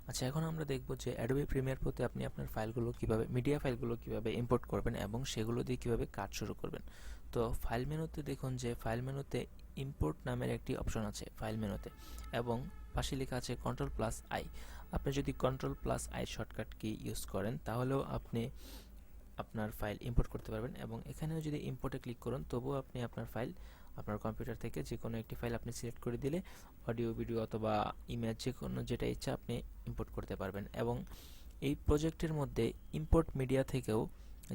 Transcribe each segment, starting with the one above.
আচ্ছা, এখন আমরা দেখব যে অ্যাডোবি প্রিমিয়ার প্রোতে আপনি আপনার ফাইলগুলো কিভাবে মিডিয়া ফাইলগুলো কিভাবে ইম্পোর্ট করবেন এবং সেগুলো দিয়ে কিভাবে কাজ শুরু করবেন। তো ফাইল মেনুতে দেখুন যে ফাইল মেনুতে ইম্পোর্ট নামের একটি অপশন আছে ফাইল মেনুতে, এবং পাশে লেখা আছে Ctrl+I। আপনি যদি Ctrl+I শর্টকাট কি ইউজ করেন তাহলেও আপনি আপনার ফাইল ইম্পোর্ট করতে পারবেন, এবং এখানেও যদি ইম্পোর্টে ক্লিক করুন তবুও আপনি আপনার ফাইল আপনার কম্পিউটার থেকে যে কোনো একটি ফাইল আপনি সিলেক্ট করে দিলে অডিও, ভিডিও অথবা ইমেজ যে কোনো যেটা ইচ্ছা আপনি ইম্পোর্ট করতে পারবেন। এবং এই প্রজেক্টের মধ্যে ইম্পোর্ট মিডিয়া থেকেও,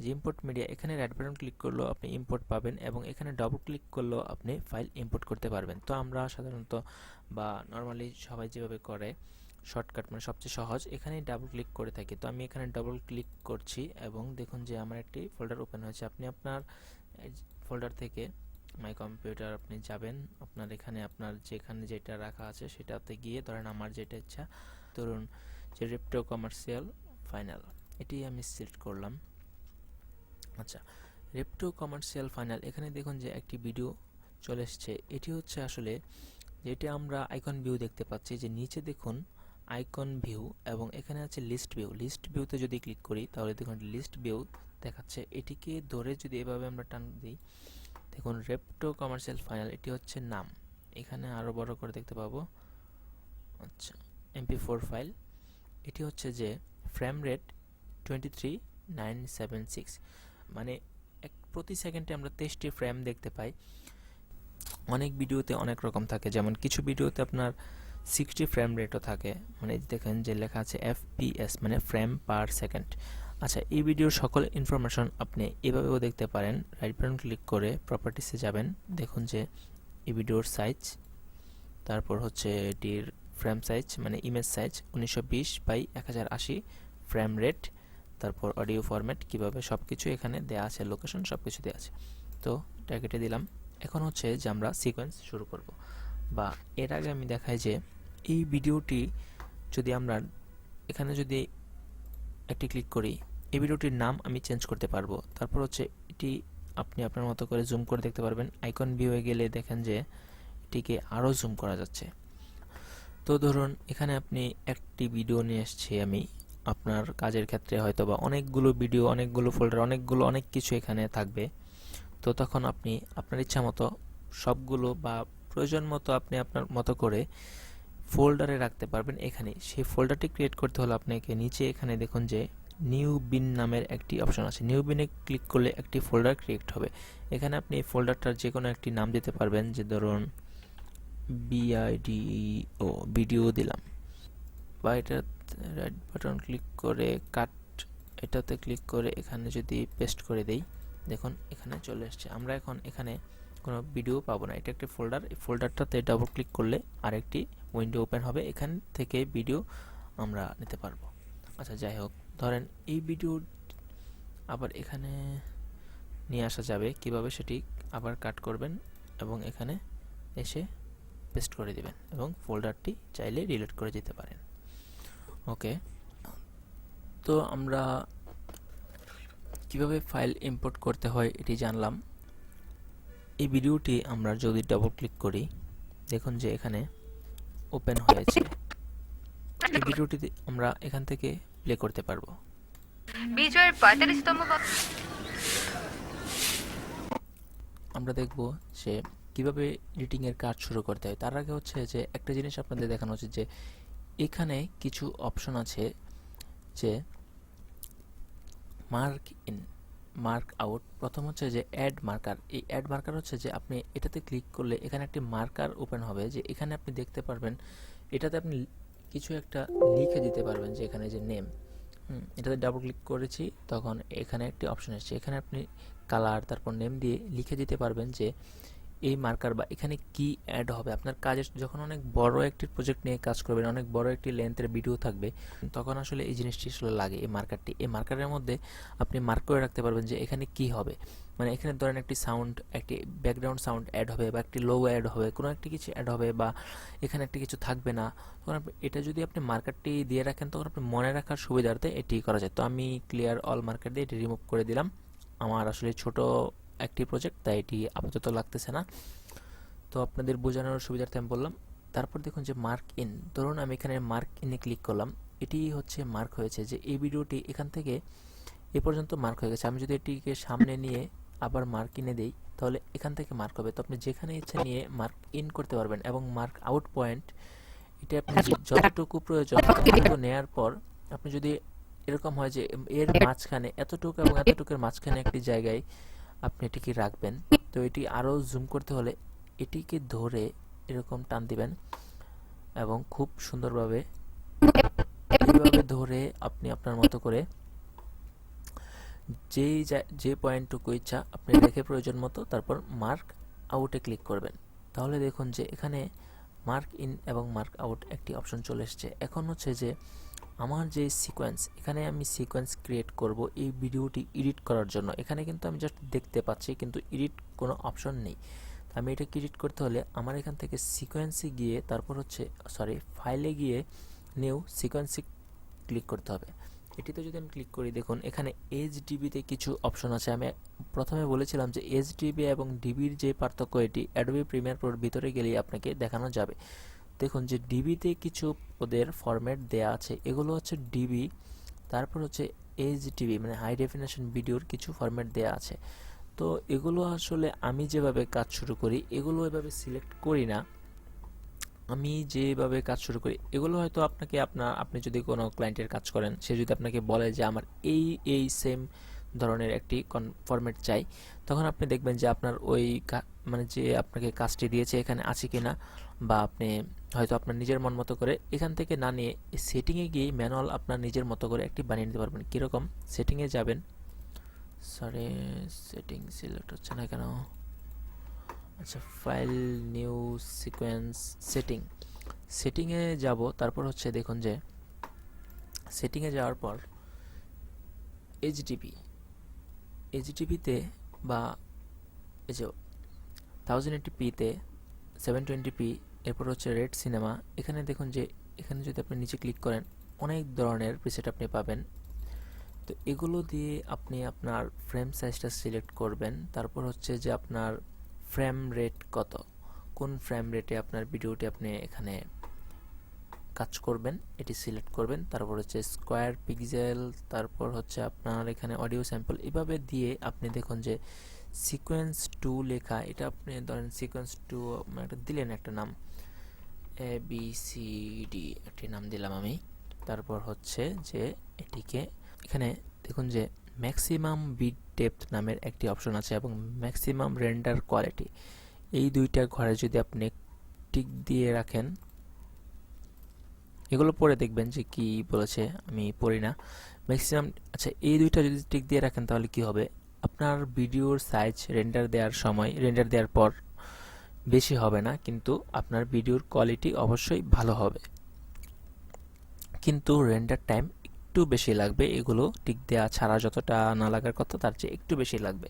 যে ইম্পোর্ট মিডিয়া, এখানে রাইট বাটন ক্লিক করলেও আপনি ইম্পোর্ট পাবেন এবং এখানে ডবল ক্লিক করলেও আপনি ফাইল ইম্পোর্ট করতে পারবেন। তো আমরা সাধারণত বা নর্মালি সবাই যেভাবে করে শর্টকাট মানে সবচেয়ে সহজ, এখানে ডাবল ক্লিক করে থাকি। তো আমি এখানে ডাবল ক্লিক করছি এবং দেখুন যে আমার একটি ফোল্ডার ওপেন হয়েছে। আপনি আপনার ফোল্ডার থেকে মাই কম্পিউটার আপনি যাবেন, আপনার এখানে আপনার যেখানে যেটা রাখা আছে সেটাতে গিয়ে ধরেন আমার যেটা ইচ্ছা, ধরুন যে রেপটো কমার্শিয়াল ফাইনাল, এটি আমি সিলেক্ট করলাম। আচ্ছা, রেপটো কমার্শিয়াল ফাইনাল, এখানে দেখুন যে একটি ভিডিও চলে এসছে। এটি হচ্ছে আসলে যেটা আমরা আইকন ভিউ দেখতে পাচ্ছি, যে নিচে দেখুন আইকন ভিউ এবং এখানে আছে লিস্ট ভিউ। লিস্ট ভিউতে যদি ক্লিক করি তাহলে দেখুন লিস্ট ভিউ দেখাচ্ছে। এটিকে ধরে যদি এভাবে আমরা টান দিই, দেখুন রেপটো কমার্শিয়াল ফাইনাল, এটি হচ্ছে নাম। এখানে আরও বড় করে দেখতে পাবো। আচ্ছা, MP4 ফাইল, এটি হচ্ছে যে ফ্রেম রেট 23976, মানে প্রতি সেকেন্ডে আমরা 23টি ফ্রেম দেখতে পাই। অনেক ভিডিওতে অনেক রকম থাকে, যেমন কিছু ভিডিওতে আপনার 60 ফ্রেম রেটও থাকে, মানে দেখেন যে লেখা আছে FPS মানে ফ্রেম পার সেকেন্ড। আচ্ছা, এই ভিডিওর সকল ইনফরমেশন আপনি এভাবেও দেখতে পারেন। রাইট বাটন ক্লিক করে প্রপার্টিসে যাবেন, দেখুন যে এই ভিডিওর সাইজ, তারপর হচ্ছে এটির ফ্রেম সাইজ মানে image size 1920x1080, frame rate, তারপর অডিও ফরম্যাট কিভাবে, সব কিছু এখানে দেওয়া আছে, লোকেশন সব কিছু দেওয়া আছে। তো এটা কেটে দিলাম। এখন হচ্ছে যে আমরা সিকোয়েন্স শুরু করব, বা এর আগে আমি দেখাই যে এই ভিডিওটি যদি আমরা এখানে যদি একটি ক্লিক করি, এই ভিডিওটির নাম আমি চেঞ্জ করতে পারবো। তারপর হচ্ছে এটি আপনি আপনার মতো করে জুম করে দেখতে পারবেন। আইকন ভিউয়ে গেলে দেখেন যে এটিকে আরও জুম করা যাচ্ছে। তো ধরুন এখানে আপনি একটি ভিডিও নিয়ে এসেছি আমি, আপনার কাজের ক্ষেত্রে হয়তো বা অনেকগুলো ভিডিও, অনেকগুলো ফোল্ডার, অনেক কিছু এখানে থাকবে। তো তখন আপনি আপনার ইচ্ছা মতো সবগুলো বা প্রয়োজন মতো আপনি আপনার মতো করে ফোল্ডারে রাখতে পারবেন। এখানে সেই ফোল্ডারটি ক্রিয়েট করতে হলে আপনাকে নিচে এখানে দেখুন যে নিউ বিন নামের একটি অপশন আছে। নিউ বিনে ক্লিক করলে একটি ফোল্ডার ক্রিয়েট হবে। এখানে আপনি এই ফোল্ডারটার যে কোনো একটি নাম দিতে পারবেন, যে ধরুন BIDEO ভিডিও দিলাম, বা এটা রাইট বাটন ক্লিক করে কাট, এটাতে ক্লিক করে এখানে যদি পেস্ট করে দেই, দেখুন এখানে চলে এসছে। আমরা এখন এখানে কোনো ভিডিও পাবো না, এটা একটি ফোল্ডার। এই ফোল্ডারটাতে ডাবল ক্লিক করলে আরেকটি উইন্ডো ওপেন হবে, এখান থেকে ভিডিও আমরা নিতে পারবো। আচ্ছা, যাই হোক, ধরেন এই ভিডিও আবার এখানে নিয়ে আসা যাবে কিভাবে, সেটি আবার কাট করবেন এবং এখানে এসে পেস্ট করে দিবেন এবং ফোল্ডারটি চাইলে ডিলিট করে দিতে পারেন। ওকে, তো আমরা কিভাবে ফাইল ইম্পোর্ট করতে হয় এটি জানলাম। এই ভিডিওটি আমরা যদি ডাবল ক্লিক করি, দেখুন যে এখানে ওপেন হয়েছে। এই ভিডিওটি আমরা এখান থেকে প্লে করতে পারবো। বিজয়ের 45তম আমরা দেখব যে কিভাবে এডিটিং এর কাজ শুরু করতে হয়। তার আগে হচ্ছে যে একটা জিনিস আপনাদের দেখানো উচিত, যে এখানে কিছু অপশন আছে, যে মার্ক ইন, মার্ক আউট। প্রথম হচ্ছে যে অ্যাড মার্কার। এই অ্যাড মার্কার হচ্ছে যে আপনি এটাতে ক্লিক করলে এখানে একটি মার্কার ওপেন হবে, যে এখানে আপনি দেখতে পারবেন, এটাতে আপনি কিছু একটা লিখে দিতে পারবেন, যে এখানে যে নেম, এটাতে ডাবল ক্লিক করেছি তখন এখানে একটি অপশন এসেছে, এখানে আপনি কালার তারপর নেম দিয়ে লিখে দিতে পারবেন যে এই মার্কার বা এখানে কি অ্যাড হবে। আপনার কাজের যখন অনেক বড় একটি প্রজেক্ট নিয়ে কাজ করবেন, অনেক বড় একটি লেন্থের ভিডিও থাকবে, তখন আসলে এই জিনিসটি আসলে লাগে, এই মার্কারটি। এই মার্কারের মধ্যে আপনি মার্ক করে রাখতে পারবেন যে এখানে কি হবে, মানে এখানে ধরেন একটি সাউন্ড, একটি ব্যাকগ্রাউন্ড সাউন্ড অ্যাড হবে, বা একটি লোগো অ্যাড হবে, কোনো একটি কিছু অ্যাড হবে, বা এখানে একটি কিছু থাকবে না। তখন এটা যদি আপনি মার্কারটি দিয়ে রাখেন তখন আপনি মনে রাখার সুবিধার্থে এটি করা যায়। তো আমি ক্লিয়ার অল মার্কার দিয়ে এটি রিমুভ করে দিলাম। আমার আসলে ছোট একটি প্রজেক্ট, তাই এটি আপাতত লাগতেছে না। তো আপনাদের বোঝানোর সুবিধার্থে আমি বললাম। তারপর দেখুন যে মার্ক ইন, ধরুন আমি এখানে মার্ক ইনে ক্লিক করলাম। এটি হচ্ছে মার্ক হয়েছে, যে এই ভিডিওটি এখান থেকে এ পর্যন্ত মার্ক হয়ে গেছে। আমি যদি এটিকে সামনে নিয়ে আবার মার্ক ইনে দেই, তাহলে এখান থেকে মার্ক হবে। তো আপনি যেখানে ইচ্ছা নিয়ে মার্ক ইন করতে পারবেন, এবং মার্ক আউট পয়েন্ট এটা আপনি যতটুকু প্রয়োজন ততটুকু নেয়ার পর আপনি যদি এরকম হয় যে এর মাঝখানে এতটুকু এবং এতটুকুর মাঝখানে একটি জায়গায় আপনি এটিকে রাখবেন, তো এটি আরও জুম করতে হলে এটিকে ধরে এরকম টান দিবেন এবং খুব সুন্দরভাবে এইভাবে ধরে আপনি আপনার মতো করে যে পয়েন্টটুকু ইচ্ছা আপনি রেখে প্রয়োজন মতো তারপর মার্ক আউটে ক্লিক করবেন। তাহলে দেখুন যে এখানে মার্ক ইন এবং মার্ক আউট একটি অপশন চলে এসেছে। এখন হচ্ছে যে আমার যে সিকোয়েন্স, এখানে আমি সিকোয়েন্স ক্রিয়েট করব এই ভিডিওটি এডিট করার জন্য। এখানে কিন্তু আমি জাস্ট দেখতে পাচ্ছি, কিন্তু এডিট কোনো অপশন নেই। আমি এটাকে এডিট করতে হলে আমার এখান থেকে সিকোয়েন্সে গিয়ে তারপর হচ্ছে ফাইলে গিয়ে নিউ সিকোয়েন্সে ক্লিক করতে হবে। এটিতে যদি আমি ক্লিক করি, দেখুন এখানে এইচডিবিতে কিছু অপশন আছে। আমি প্রথমে বলেছিলাম যে এইচডিবি এবং ডিবির যে পার্থক্য, এটি অ্যাডোবি প্রিমিয়ার প্রোর ভিতরে গেলেই আপনাকে দেখানো যাবে। দেখুন যে ডিবিতে কিছু ওদের ফরম্যাট দেয়া আছে, এগুলো হচ্ছে ডিবি, তারপর হচ্ছে এইচডিবি মানে হাই ডেফিনেশন ভিডিওর কিছু ফরম্যাট দেয়া আছে। তো এগুলো আসলে আমি যেভাবে কাজ শুরু করি এগুলো এভাবে সিলেক্ট করি না। আমি যেভাবে কাজ শুরু করি এগুলো হয়তো আপনি যদি কোনো ক্লায়েন্টের কাজ করেন, সে যদি আপনাকে বলে যে আমার এই সেম ধরনের একটি ফরম্যাট চাই, তখন আপনি দেখবেন যে আপনার ওই মানে যে আপনাকে কাজটি দিয়েছে এখানে আছে কিনা, বা আপনি হয়তো আপনার নিজের মন মতো করে এখান থেকে না নিয়ে সেটিংয়ে গিয়ে ম্যানুয়াল আপনার নিজের মতো করে একটি বানিয়ে নিতে পারবেন। কীরকম? সেটিংয়ে যাবেন, সেটিং সিলেক্ট হচ্ছে না কেন, আচ্ছা ফাইল, নিউ সিকোয়েন্স, সেটিংয়ে যাব। তারপর হচ্ছে দেখুন যে সেটিংয়ে যাওয়ার পর এইচডিবিতে বা এই যে 1080p-তে 720p, এরপর হচ্ছে রেড সিনেমা। এখানে দেখুন যে এখানে যদি আপনি নিচে ক্লিক করেন অনেক ধরনের প্রিসেট আপনি পাবেন। তো এগুলো দিয়ে আপনি আপনার ফ্রেম সাইজটা সিলেক্ট করবেন। তারপর হচ্ছে যে আপনার ফ্রেম রেট কত, কোন ফ্রেম রেটে আপনার ভিডিওটি আপনি এখানে কাজ করবেন এটি সিলেক্ট করবেন। তারপর হচ্ছে স্কোয়ার পিক্সেল, তারপর হচ্ছে আপনার এখানে অডিও স্যাম্পল, এভাবে দিয়ে আপনি দেখুন যে সিকোয়েন্স 2 লেখা, এটা আপনি ধরেন সিকোয়েন্স 2 একটা দিলেন, একটা নাম ABCD একটি নাম দিলাম আমি। তারপর হচ্ছে যে এটিকে এখানে দেখুন যে ম্যাক্সিমাম বিট ডেপথ নামের একটি অপশন আছে এবং ম্যাক্সিমাম রেন্ডার কোয়ালিটি, এই দুইটা ঘরে যদি আপনি টিক দিয়ে রাখেন, এগুলো পরে দেখবেন যে কি বলেছে, আমি পড়ি না ম্যাক্সিমাম। আচ্ছা, এই দুইটা যদি টিক দিয়ে রাখেন তাহলে কি হবে, আপনার ভিডিওর সাইজ রেন্ডার দেওয়ার পর বেশি হবে না, কিন্তু আপনার ভিডিওর কোয়ালিটি অবশ্যই ভালো হবে, কিন্তু রেন্ডার টাইম একটু বেশি লাগবে। এগুলো টিক দেওয়া ছাড়া যতটা না লাগার কথা তার চেয়ে একটু বেশি লাগবে।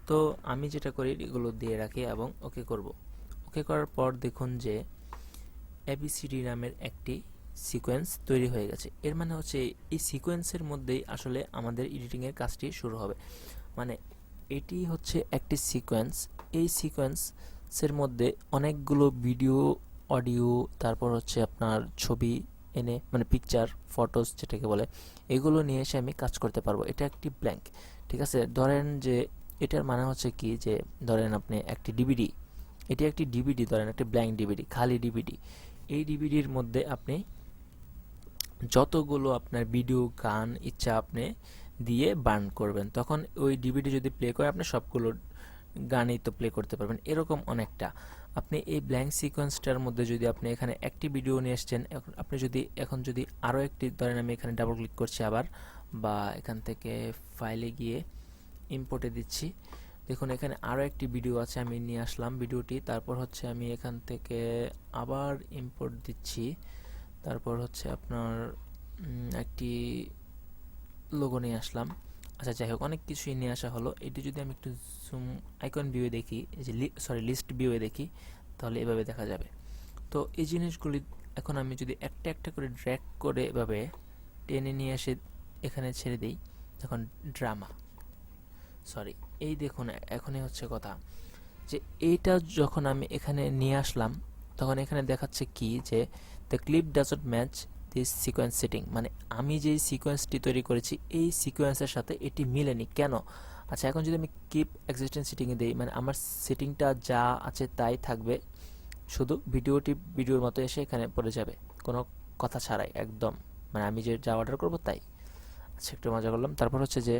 তো আমি যেটা করি এগুলো দিয়ে রাখি এবং ওকে করব। ওকে করার পর দেখুন যে ABCD নামের একটি সিকোয়েন্স তৈরি হয়ে গেছে। এর মানে হচ্ছে এই সিকোয়েন্সের মধ্যেই আসলে আমাদের এডিটিংয়ের কাজটি শুরু হবে। মানে এটি হচ্ছে একটি সিকোয়েন্স, এই সিকোয়েন্সের মধ্যে অনেকগুলো ভিডিও, অডিও, তারপর হচ্ছে আপনার ছবি এনে মানে পিকচার, ফটোস যেটাকে বলে, এগুলো নিয়ে এসে আমি কাজ করতে পারবো। এটা একটি ব্ল্যাঙ্ক, ঠিক আছে? ধরেন যে এটার মানে হচ্ছে কি, যে ধরেন আপনি একটি ডিভিডি, এটি একটি ডিভিডি, ধরেন একটি ব্ল্যাঙ্ক ডিভিডি, খালি ডিভিডি। এই ডিভিডির মধ্যে আপনি যতগুলো আপনার ভিডিও, গান ইচ্ছা আপনি দিয়ে বার্ন করবেন, তখন ওই ডিভিডি যদি প্লে করে আপনি সবগুলো গানই তো প্লে করতে পারবেন। এরকম অনেকটা আপনি এই ব্ল্যাঙ্ক সিকোয়েন্সটার মধ্যে যদি আপনি এখানে একটি ভিডিও নিয়ে এসছেন, আপনি যদি আরও একটি, ধরেন আমি এখানে ডাবল ক্লিক করছি আবার, বা এখান থেকে ফাইলে গিয়ে ইম্পোর্টে দিচ্ছি, দেখুন এখানে আরও একটি ভিডিও আছে, আমি নিয়ে আসলাম ভিডিওটি। তারপর হচ্ছে আমি এখান থেকে আবার ইম্পোর্ট দিচ্ছি, তারপর হচ্ছে আপনার একটি লোগো নিয়ে আসলাম। আচ্ছা যাই হোক, অনেক কিছুই নিয়ে আসা হলো। এটি যদি আমি একটু জুম আইকন ভিউয়ে দেখি, এই যে লিস্ট ভিউয়ে দেখি, তাহলে এভাবে দেখা যাবে। তো এই জিনিসগুলি এখন আমি যদি একটা একটা করে ড্র্যাগ করে এভাবে টেনে নিয়ে এসে এখানে ছেড়ে দিই, তখন এই দেখুন এখনই হচ্ছে কথা, যে এইটা যখন আমি এখানে নিয়ে আসলাম তখন এখানে দেখাচ্ছে কি, যে the clip doesn't match this sequence setting, মানে আমি যেই সিকোয়েন্সটি তৈরি করেছি এই সিকোয়েন্সের সাথে এটি মিলেনি কেন। আচ্ছা, এখন যদি আমি কিপ এক্সিস্টেন্ট সেটিংয়ে দিই, মানে আমার সেটিংটা যা আছে তাই থাকবে, শুধু ভিডিওর মতো এসে এখানে পড়ে যাবে, কোনো কথা ছাড়াই একদম, মানে আমি যে যা অর্ডার করব তাই। আচ্ছা, একটু মজা করলাম। তারপর হচ্ছে যে